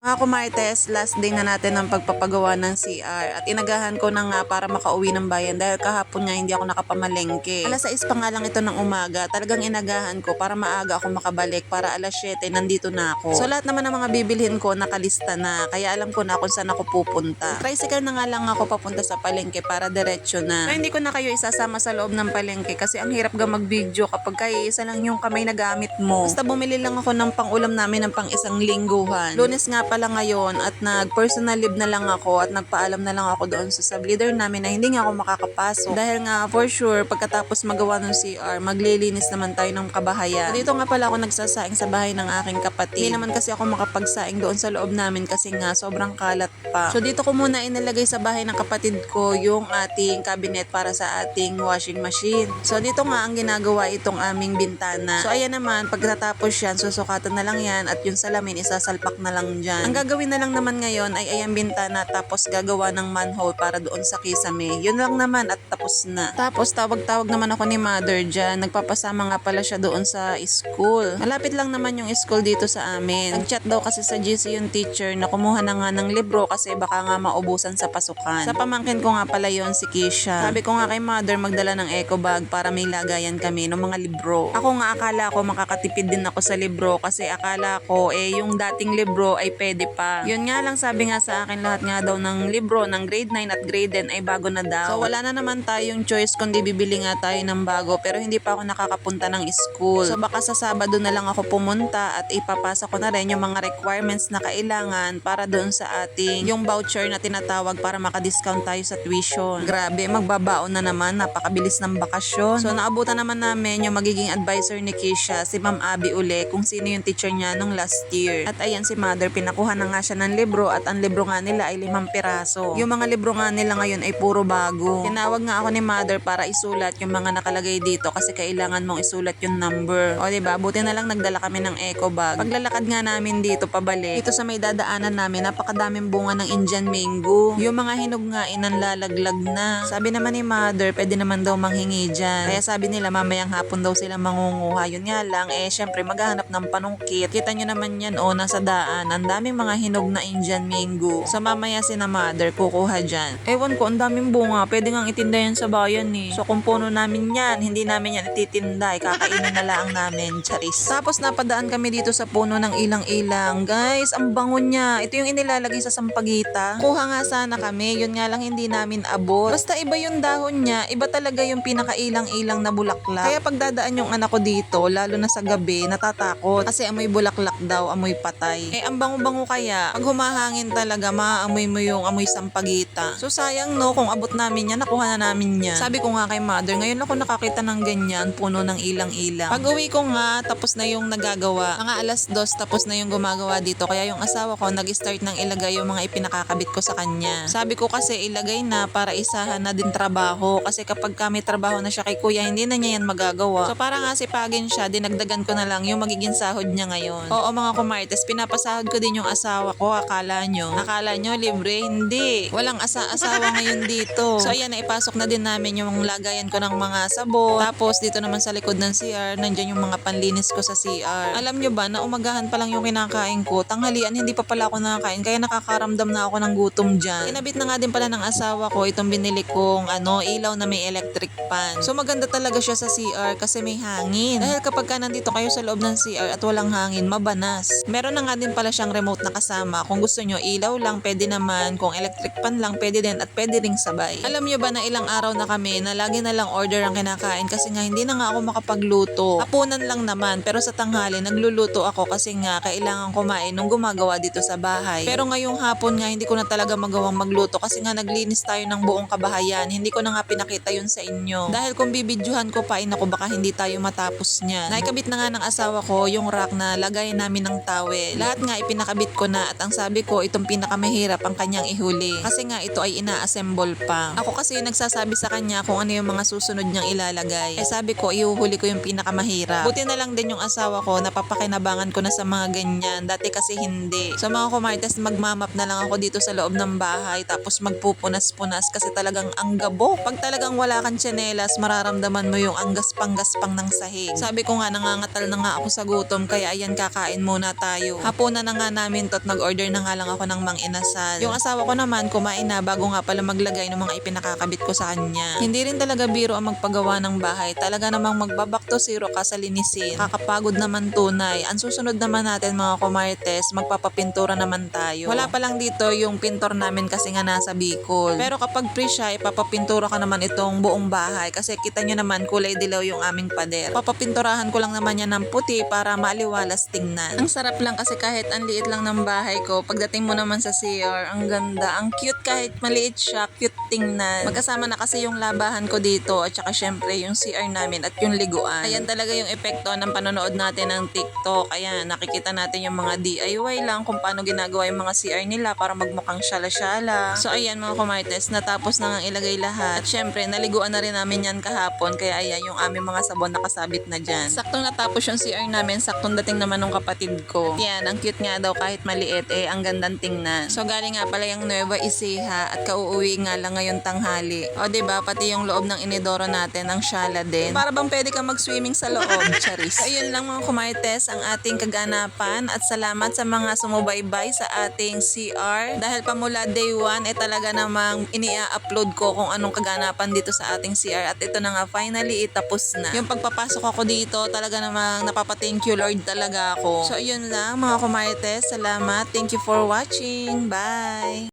Mga kumartes, last day na natin ng pagpapagawa ng CR at inagahan ko na nga para makauwi ng bayan dahil kahapon nga hindi ako nakapamalengke. Alas 6 pa nga lang ito ng umaga, talagang inagahan ko para maaga ako makabalik para alas 7 nandito na ako. So lahat naman ng mga bibilhin ko nakalista na kaya alam ko na kung saan ako pupunta. Tricycle na nga lang ako papunta sa palengke para diretsyo na. So hindi ko na kayo isasama sa loob ng palengke kasi ang hirap ga mag-video kapag kaya isa lang yung kamay na gamit mo. Basta bumili lang ako ng pang-ulam namin ng pang isang lingguhan. Lunes nga pala ngayon at nag-personal leave na lang ako at nagpaalam na lang ako doon sa sub-leader namin na hindi nga ako makakapasok. Dahil nga for sure pagkatapos magawa ng CR, maglilinis naman tayo ng kabahayan. Dito nga pala ako nagsasaing sa bahay ng aking kapatid. Hindi naman kasi ako makapagsaing doon sa loob namin kasi nga sobrang kalat pa. So dito ko muna inilagay sa bahay ng kapatid ko yung ating cabinet para sa ating washing machine. So dito nga ang ginagawa itong aming bintana. So ayan naman, pagkatapos yan, susukatan na lang yan at yung salamin isasalpak na lang dyan. Ang gagawin na lang naman ngayon ay ayan bintana tapos gagawa ng manhole para doon sa kisame. Yun lang naman at tapos na. Tapos tawag-tawag naman ako ni mother dyan. Nagpapasama nga pala siya doon sa school. Malapit lang naman yung school dito sa amin. Nag-chat daw kasi sa GC yung teacher na kumuha na nga ng libro kasi baka nga maubusan sa pasukan. Sa pamangkin ko nga pala yon si Kisha. Sabi ko nga kay mother magdala ng eco bag para may lagayan kami ng mga libro. Ako nga akala ko makakatipid din ako sa libro kasi akala ko yung dating libro ay pwede pa. Yun nga lang sabi nga sa akin lahat nga daw ng libro ng grade 9 at grade 10 ay bago na daw. So wala na naman tayong choice kundi bibili nga tayo ng bago pero hindi pa ako nakakapunta ng school. So baka sa Sabado na lang ako pumunta at ipapasa ko na rin yung mga requirements na kailangan para doon sa ating yung voucher na tinatawag para makadiscount tayo sa tuition. Grabe, magbabaon na naman, napakabilis ng bakasyon. So naabutan naman namin yung magiging advisor ni Kisha, si Ma'am Abby uli, kung sino yung teacher niya nung last year. At ayan si mother, pinakuha na nga siya ng libro at ang libro nga nila ay 5 piraso. Yung mga libro nga nila ngayon ay puro bago. Tinawag nga ako ni mother para isulat yung mga nakalagay dito kasi kailangan mong isulat yung number. O diba, buti na lang nagdala kami ng eco bag. Paglalakad nga namin dito pabalik, dito sa may dadaanan namin, napakadaming bunga ng Indian mango. Yung mga hinog nga inanlalaglag na. Sabi naman ni mother, pwede naman daw manghingi dyan. Kaya sabi nila mamayang hapon daw sila mangunguha. Yun nga lang, syempre maghahanap ng panungkit. Kita nyo naman yan, nasa daan. Ang daming mga hinog na Indian mango. So mamaya si na mother kukuha dyan. Ewan ko, ang daming bunga. Pwede nga itinda yan sa bayan eh. So kung puno namin yan, hindi namin yan ititinda. Kakainin na lang namin. Charis. Tapos napadaan kami dito sa puno ng ilang-ilang. Guys, ang bango niya. Ito yung inilalagay sa sampagita. Kuha nga sana kami. Yun nga lang hindi namin abot. Basta iba yung dahon niya. Iba talaga yung pinakailang-ilang na bulaklak. Kaya pagdadaan yung anak ko dito, lalo na sa gabi, natatakot. Kasi amoy bulaklak daw, amoy patay. Ang bango-bango kaya, pag humahangin talaga, maaamoy mo yung amoy sampagita. So sayang no, kung abot namin yan, nakuha na namin yan. Sabi ko nga kay mother, ngayon ako nakakita ng ganyan, puno ng ilang-ilang. Pag uwi ko nga, tapos na yung nagagawa. Mga alas 2, tapos na yung gumagawa dito. Kaya yung asawa ko, nag-start ng ilagay yung mga ipinakakabit ko sa kanya. Sabi ko kasi ilagay na para isahan na din trabaho. Kasi kapag kami trabaho na siya kay kuya, hindi na niya yan magagawa. So para nga sipagin siya, dinagdagan ko na lang yung magiging sahod niya ngayon. Oo mga kumartes, pinapasahod ko din yung asawa ko. Akala nyo libre? Hindi. Walang asawa ngayon dito. So ayan, naipasok na din namin yung lagayan ko ng mga sabon. Tapos dito naman sa likod ng CR, nandyan yung mga panlinis ko sa CR. Alam nyo ba na umagahan pa lang yung kinakain ko, tanghalian hindi pa pala ako nakakain, kaya nakakaramdam na ako ng gutom dyan. Kinabit na nga din pala ng asawa ko itong binili kong ilaw na may electric fan. So maganda talaga siya sa CR kasi may hangin. Dahil kapag ka nandito kayo sa loob ng CR at walang hangin, mabanas. Meron na nga din pala siyang remote na kasama. Kung gusto nyo ilaw lang, pwede naman. Kung electric fan lang, pwede din at pwede ring sabay. Alam nyo ba na ilang araw na kami na lagi na lang order ang kinakain kasi nga hindi na nga ako makapagluto. Hapunan lang naman pero sa tanghali nagluluto ako kasi nga kailangan kumain nung gumagawa dito sa bahay. Pero ngayong hapon nga hindi ko na talaga magawang magluto kasi nga naglinis tayo ng buong kabahayan. Hindi ko na nga pinakita yun sa inyo. Dahil kung bibidyohan ko pa ako baka hindi tayo matapos niya. Naikabit na nga ng asawa ko yung rack na lagay namin ng towel. Lahat nga ipinakabit ko na at ang sabi ko itong pinakamahirap ang kanyang ihuli. Kasi nga ito ay ina-assemble pa. Ako kasi yung nagsasabi sa kanya kung ano yung mga susunod niyang ilalagay. Sabi ko ihuhuli ko yung pinakamahirap. Buti na lang din yung asawa ko, napapakinabangan ko na sa mga ganyan. Dati kasi hindi. So mga kumartes, magmamap na lang ako dito sa loob ng bahay tapos magpupunas-punas kasi talagang ang gabo. Pag talagang wala kang tsinelas, mararamdaman mo yung ang gaspang-gaspang ng sahig. Sabi ko nga nangangatal na nga ako sa gutom kaya ayan kakain muna tayo. Hapunan na nga namin pamintot, nag-order na nga lang ako ng mang inasal. Yung asawa ko naman kumain na bago nga pala maglagay ng mga ipinakakabit ko sa kanya. Hindi rin talaga biro ang magpagawa ng bahay. Talaga namang magbaback to zero ka sa linisin. Kakapagod naman tunay. Ang susunod naman natin mga kumartes, magpapapintura naman tayo. Wala pa lang dito yung pintor namin kasi nga nasa Bicol. Pero kapag free siya, ipapapintura ka naman itong buong bahay kasi kita nyo naman kulay dilaw yung aming pader. Papapinturahan ko lang naman yan ng puti para maliwalas tingnan. Ang sarap lang kasi kahit ang liit lang ng bahay ko, pagdating mo naman sa CR, ang ganda, ang cute kahit maliit siya, cute tingnan. Magkasama na kasi yung labahan ko dito at saka syempre yung CR namin at yung liguan. Ayan talaga yung epekto ng panonood natin ng TikTok. Ayan, nakikita natin yung mga DIY lang kung paano ginagawa yung mga CR nila para magmukhang syala-syala. So ayan mga kumartes, natapos na ngang ilagay lahat. At syempre, naliguan na rin namin yan kahapon kaya ayan yung aming mga sabon nakasabit na dyan. Saktong natapos yung CR namin, saktong dating naman ng kapatid ko. Yan, ang cute nga daw kahit maliit ang gandang tingnan. So galing nga pala yung Nueva Ecija at kauuwi nga lang ngayon tanghali. O diba, pati yung loob ng inidoro natin, ang syala din. Para bang pwede ka mag-swimming sa loob, charis. So ayun lang mga kumartes ang ating kaganapan at salamat sa mga sumubaybay sa ating CR. Dahil pamula day 1, talaga namang ini-upload ko kung anong kaganapan dito sa ating CR at ito na nga finally tapos na. Yung pagpapasok ako dito, talaga namang napapa-thank you Lord talaga ako. So ayun lang mga kumartes, salamat. Thank you for watching. Bye!